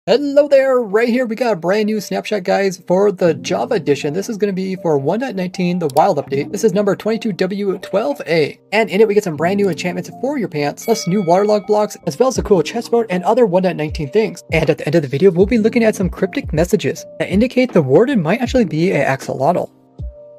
Hello there, right here we got a brand new snapshot guys for the Java edition. This is going to be for 1.19, the wild update. This is number 22W12A, and in it we get some brand new enchantments for your pants, plus new waterlog blocks, as well as a cool chest boat and other 1.19 things. And at the end of the video we'll be looking at some cryptic messages that indicate the warden might actually be a axolotl.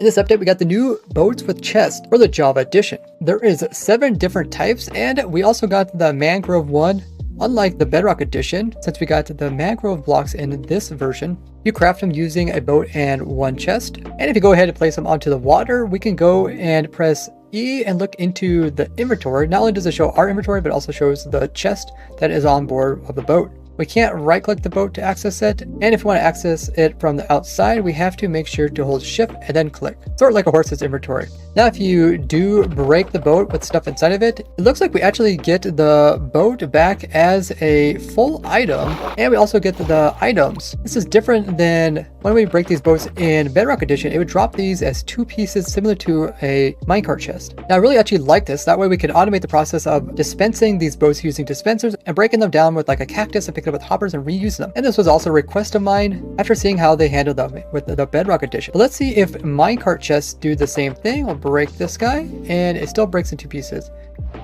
In this update, we got the new boats with chests for the Java edition. There is 7 different types, and we also got the mangrove one. Unlike the Bedrock edition, since we got the mangrove blocks in this version, you craft them using a boat and 1 chest. And if you go ahead and place them onto the water, we can go and press E and look into the inventory. Not only does it show our inventory, but also shows the chest that is on board of the boat. We can't right click the boat to access it, and if we want to access it from the outside, we have to make sure to hold shift and then click, sort of like a horse's inventory. Now if you do break the boat with stuff inside of it, it looks like we actually get the boat back as a full item, and we also get the items. This is different than when we break these boats in Bedrock edition. It would drop these as 2 pieces similar to a minecart chest. Now I really actually like this, that way we can automate the process of dispensing these boats using dispensers and breaking them down with like a cactus and picking up with hoppers and reuse them. And this was also a request of mine after seeing how they handled them with the Bedrock edition. But let's see if minecart chests do the same thing. We'll break this guy and it still breaks in 2 pieces.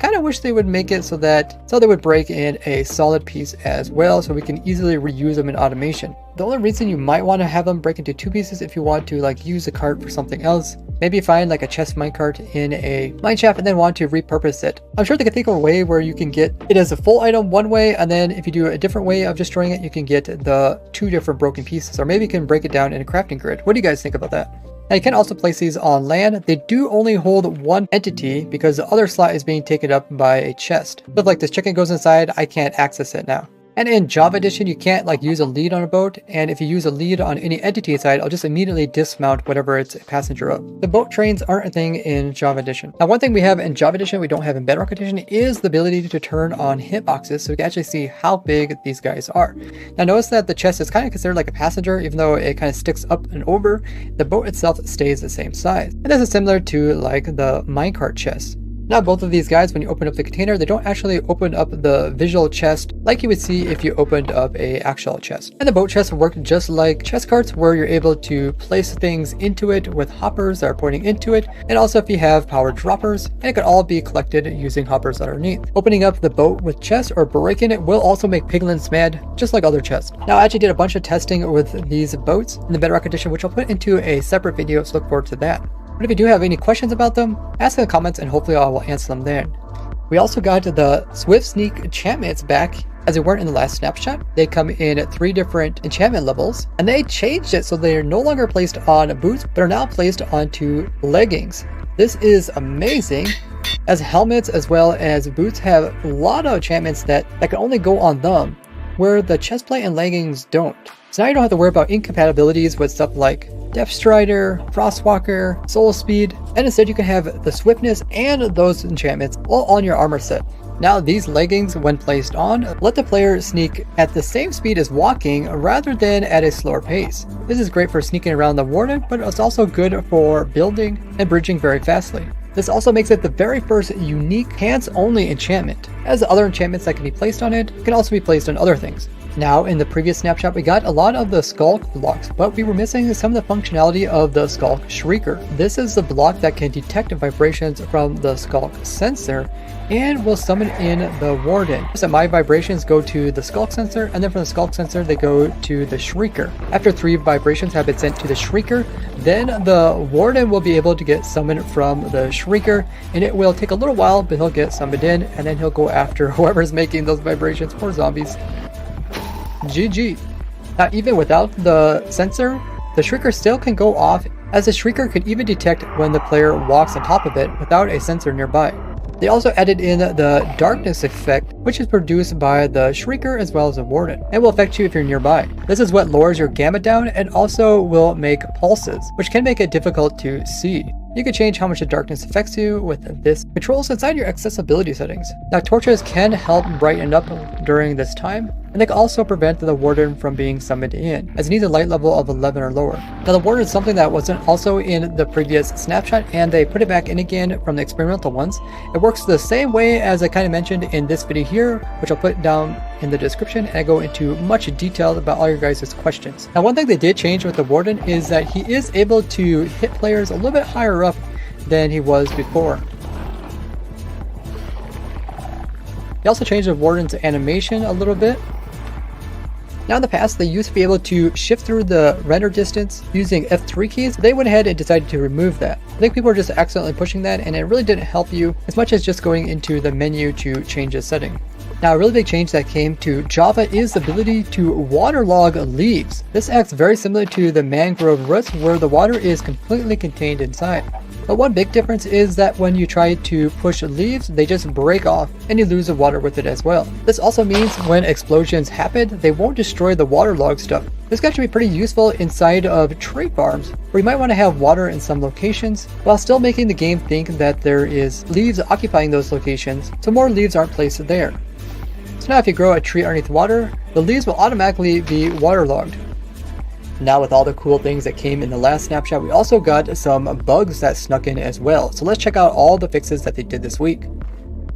Kind of wish they would make it so they would break in a solid piece as well, so we can easily reuse them in automation. The only reason you might want to have them break into 2 pieces if you want to like use the cart for something else. Maybe find like a chest minecart in a mineshaft and then want to repurpose it. I'm sure they can think of a way where you can get it as a full item one way, and then if you do a different way of destroying it, you can get the 2 different broken pieces, or maybe you can break it down in a crafting grid. What do you guys think about that? Now you can also place these on land. They do only hold 1 entity because the other slot is being taken up by a chest. But like this chicken goes inside, I can't access it now. And in Java edition, you can't like use a lead on a boat, and if you use a lead on any entity inside, I'll just immediately dismount whatever it's a passenger of. The boat trains aren't a thing in Java edition. Now one thing we have in Java edition we don't have in Bedrock edition is the ability to turn on hitboxes, so we can actually see how big these guys are. Now notice that the chest is kind of considered like a passenger, even though it kind of sticks up and over. The boat itself stays the same size. And this is similar to like the minecart chest. Now both of these guys, when you open up the container, they don't actually open up the visual chest like you would see if you opened up a actual chest. And the boat chests work just like chest carts, where you're able to place things into it with hoppers that are pointing into it, and also if you have power droppers, and it can all be collected using hoppers underneath. Opening up the boat with chests or breaking it will also make piglins mad, just like other chests. Now I actually did a bunch of testing with these boats in the Bedrock edition, which I'll put into a separate video, so look forward to that. But if you do have any questions about them, ask in the comments and hopefully I will answer them then. We also got the Swift Sneak enchantments back as they weren't in the last snapshot. They come in 3 different enchantment levels, and they changed it so they are no longer placed on boots, but are now placed onto leggings. This is amazing, as helmets as well as boots have a lot of enchantments that can only go on them, where the chestplate and leggings don't. So now you don't have to worry about incompatibilities with stuff like Depth Strider, Frostwalker, Soul Speed, and instead you can have the swiftness and those enchantments all on your armor set. Now these leggings, when placed on, let the player sneak at the same speed as walking rather than at a slower pace. This is great for sneaking around the warden, but it's also good for building and bridging very fastly. This also makes it the very first unique pants-only enchantment, as the other enchantments that can be placed on it can also be placed on other things. Now, in the previous snapshot, we got a lot of the Skulk blocks, but we were missing some of the functionality of the Skulk Shrieker. This is the block that can detect vibrations from the Skulk sensor and will summon in the warden. So my vibrations go to the Skulk sensor, and then from the Skulk sensor they go to the Shrieker. After 3 vibrations have been sent to the Shrieker, then the warden will be able to get summoned from the Shrieker, and it will take a little while, but he'll get summoned in, and then he'll go after whoever's making those vibrations for zombies. GG. Now even without the sensor, the Shrieker still can go off, as the Shrieker could even detect when the player walks on top of it without a sensor nearby. They also added in the darkness effect, which is produced by the Shrieker as well as the warden, and will affect you if you're nearby. This is what lowers your gamma down and also will make pulses, which can make it difficult to see. You can change how much the darkness affects you with this controls inside your accessibility settings. Now torches can help brighten up during this time, and they can also prevent the Warden from being summoned in, as it needs a light level of 11 or lower. Now the Warden is something that wasn't also in the previous snapshot, and they put it back in again from the experimental ones. It works the same way as I kind of mentioned in this video here, which I'll put down in the description, and I go into much detail about all your guys' questions. Now one thing they did change with the Warden is that he is able to hit players a little bit higher up than he was before. They also changed the Warden's animation a little bit. Now in the past, they used to be able to shift through the render distance using F3 keys. They went ahead and decided to remove that. I think people were just accidentally pushing that, and it really didn't help you as much as just going into the menu to change a setting. Now a really big change that came to Java is the ability to waterlog leaves. This acts very similar to the mangrove roots, where the water is completely contained inside. But one big difference is that when you try to push leaves, they just break off and you lose the water with it as well. This also means when explosions happen, they won't destroy the waterlogged stuff. This can actually be pretty useful inside of tree farms, where you might want to have water in some locations, while still making the game think that there is leaves occupying those locations, so more leaves aren't placed there. So now if you grow a tree underneath water, the leaves will automatically be waterlogged. Now with all the cool things that came in the last snapshot, we also got some bugs that snuck in as well. So let's check out all the fixes that they did this week.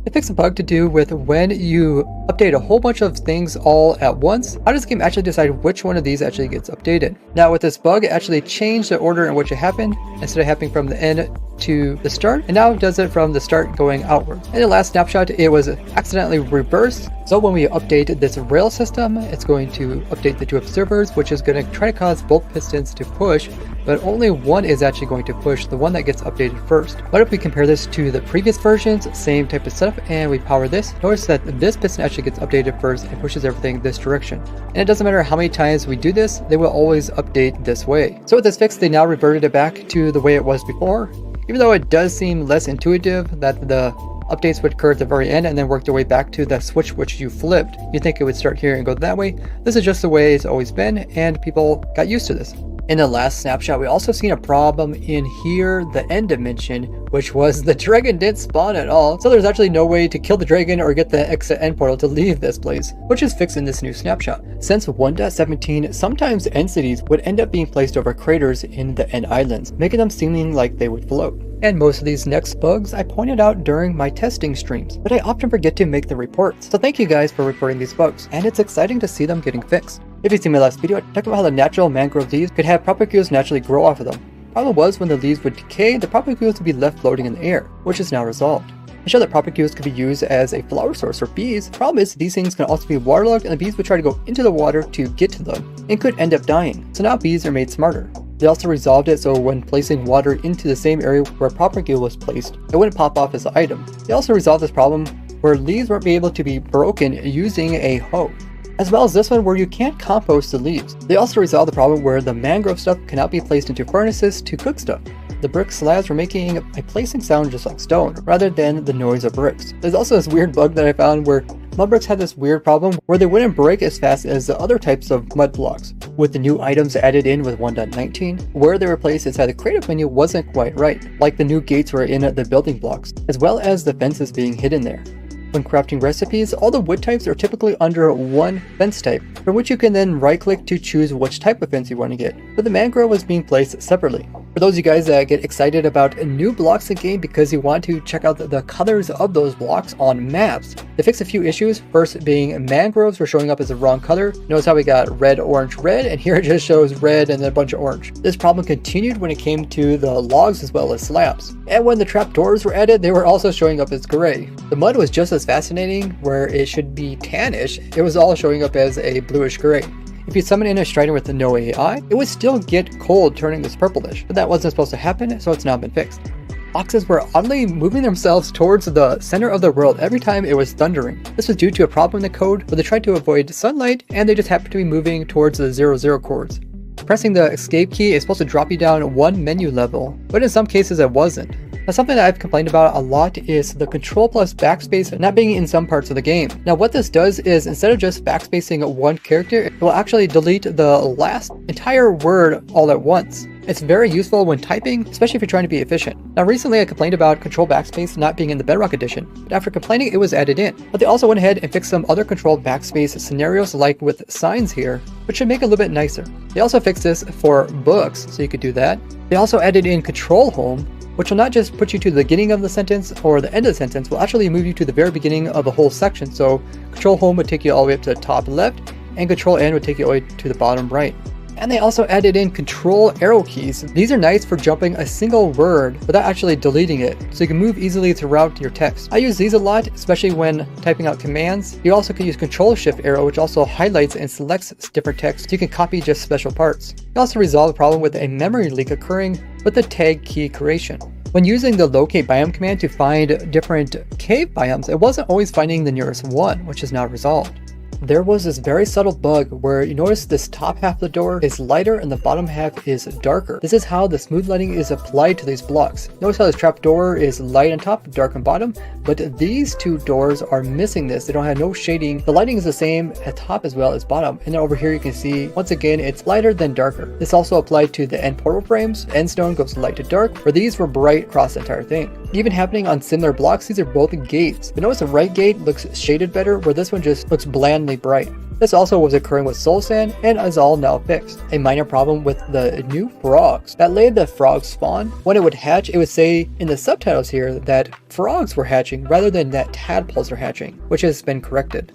They fixed a bug to do with when you update a whole bunch of things all at once, how does the game actually decide which one of these actually gets updated? Now with this bug, it actually changed the order in which it happened. Instead of happening from the end to the start, and now it does it from the start going outwards. In the last snapshot, it was accidentally reversed. So when we update this rail system, it's going to update the two observers, which is going to try to cause both pistons to push, but only one is actually going to push, the one that gets updated first. But if we compare this to the previous versions, same type of setup, and we power this, notice that this piston actually gets updated first and pushes everything this direction. And it doesn't matter how many times we do this, they will always update this way. So with this fix, they now reverted it back to the way it was before. Even though it does seem less intuitive that the updates would occur at the very end and then work their way back to the switch which you flipped. You'd think it would start here and go that way. This is just the way it's always been, and people got used to this. In the last snapshot, we also seen a problem in here, the end dimension, which was the dragon didn't spawn at all. So there's actually no way to kill the dragon or get the exit end portal to leave this place, which is fixed in this new snapshot. Since 1.17, sometimes end cities would end up being placed over craters in the end islands, making them seeming like they would float. And most of these next bugs I pointed out during my testing streams, but I often forget to make the reports. So thank you guys for reporting these bugs, and it's exciting to see them getting fixed. If you've seen my last video, I talked about how the natural mangrove leaves could have propagules naturally grow off of them. Problem was, when the leaves would decay, the propagules would be left floating in the air, which is now resolved. I showed that propagules could be used as a flower source for bees. Problem is, these things can also be waterlogged, and the bees would try to go into the water to get to them, and could end up dying. So now bees are made smarter. They also resolved it so when placing water into the same area where a propagule was placed, it wouldn't pop off as an item. They also resolved this problem where leaves weren't able to be broken using a hoe, as well as this one where you can't compost the leaves. They also resolved the problem where the mangrove stuff cannot be placed into furnaces to cook stuff. The brick slabs were making a placing sound just like stone, rather than the noise of bricks. There's also this weird bug that I found where mud bricks had this weird problem where they wouldn't break as fast as the other types of mud blocks. With the new items added in with 1.19, where they were placed inside the creative menu wasn't quite right, like the new gates were in the building blocks, as well as the fences being hidden there. When crafting recipes, all the wood types are typically under one fence type, for which you can then right-click to choose which type of fence you want to get, but the mangrove was being placed separately. For those of you guys that get excited about new blocks in game because you want to check out the colors of those blocks on maps, they fixed a few issues, first being mangroves were showing up as the wrong color. Notice how we got red, orange, red, and here it just shows red and then a bunch of orange. This problem continued when it came to the logs as well as slabs. And when the trapdoors were added, they were also showing up as gray. The mud was just as fascinating, where it should be tannish, it was all showing up as a bluish gray. If you summon in a Strider with no AI, it would still get cold, turning this purplish, but that wasn't supposed to happen, so it's now been fixed. Boxes were oddly moving themselves towards the center of the world every time it was thundering. This was due to a problem in the code where they tried to avoid sunlight and they just happened to be moving towards the 00 chords. Pressing the escape key is supposed to drop you down one menu level, but in some cases it wasn't. Now something that I've complained about a lot is the control plus backspace not being in some parts of the game. Now what this does is instead of just backspacing one character, it will actually delete the last entire word all at once. It's very useful when typing, especially if you're trying to be efficient. Now recently I complained about control backspace not being in the Bedrock edition, but after complaining it was added in. But they also went ahead and fixed some other control backspace scenarios like with signs here, which should make it a little bit nicer. They also fixed this for books, so you could do that. They also added in control home, which will not just put you to the beginning of the sentence or the end of the sentence, will actually move you to the very beginning of a whole section. So control home would take you all the way up to the top left, and control end would take you all the way to the bottom right. And they also added in control arrow keys. These are nice for jumping a single word without actually deleting it, so you can move easily throughout your text. I use these a lot, especially when typing out commands. You also can use control shift arrow, which also highlights and selects different text, so you can copy just special parts. You also resolve the problem with a memory leak occurring with the tag key creation. When using the locate biome command to find different cave biomes, it wasn't always finding the nearest one, which is now resolved. There was this very subtle bug where you notice this top half of the door is lighter and the bottom half is darker. This is how the smooth lighting is applied to these blocks. Notice how this trap door is light on top, dark on bottom, but these two doors are missing this. They don't have no shading. The lighting is the same at top as well as bottom. And then over here you can see, once again, it's lighter than darker. This also applied to the end portal frames. End stone goes light to dark, where these were bright across the entire thing. Even happening on similar blocks, these are both gates. But notice the right gate looks shaded better, where this one just looks blandly bright. This also was occurring with Soul Sand and is all now fixed. A minor problem with the new frogs. That laid the frogs spawn. When it would hatch, it would say in the subtitles here that frogs were hatching rather than that tadpoles are hatching, which has been corrected.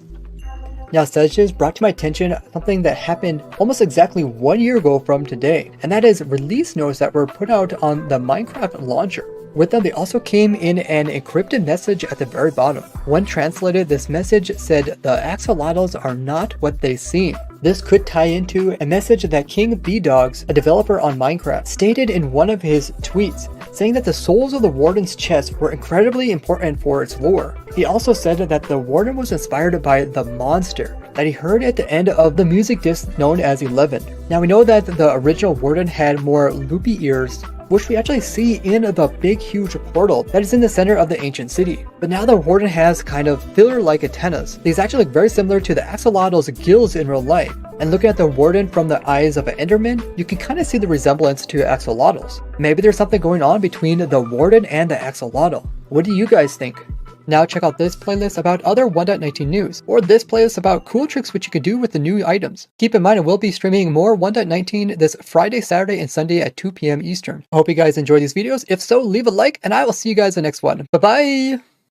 Now Sedges brought to my attention something that happened almost exactly 1 year ago from today, and that is release notes that were put out on the Minecraft launcher. With them, they also came in an encrypted message at the very bottom. When translated, this message said the axolotls are not what they seem. This could tie into a message that King B-Dogs, a developer on Minecraft, stated in one of his tweets, saying that the souls of the Warden's chest were incredibly important for its lore. He also said that the Warden was inspired by the monster that he heard at the end of the music disc known as 11. Now we know that the original Warden had more loopy ears, which we actually see in the big huge portal that is in the center of the ancient city. But now the Warden has kind of filler-like antennas. These actually look very similar to the axolotl's gills in real life. And looking at the Warden from the eyes of an Enderman, you can kind of see the resemblance to axolotls. Maybe there's something going on between the Warden and the axolotl. What do you guys think? Now check out this playlist about other 1.19 news, or this playlist about cool tricks which you could do with the new items. Keep in mind I will be streaming more 1.19 this Friday, Saturday, and Sunday at 2 p.m. Eastern. I hope you guys enjoy these videos. If so, leave a like, and I will see you guys in the next one. Bye-bye!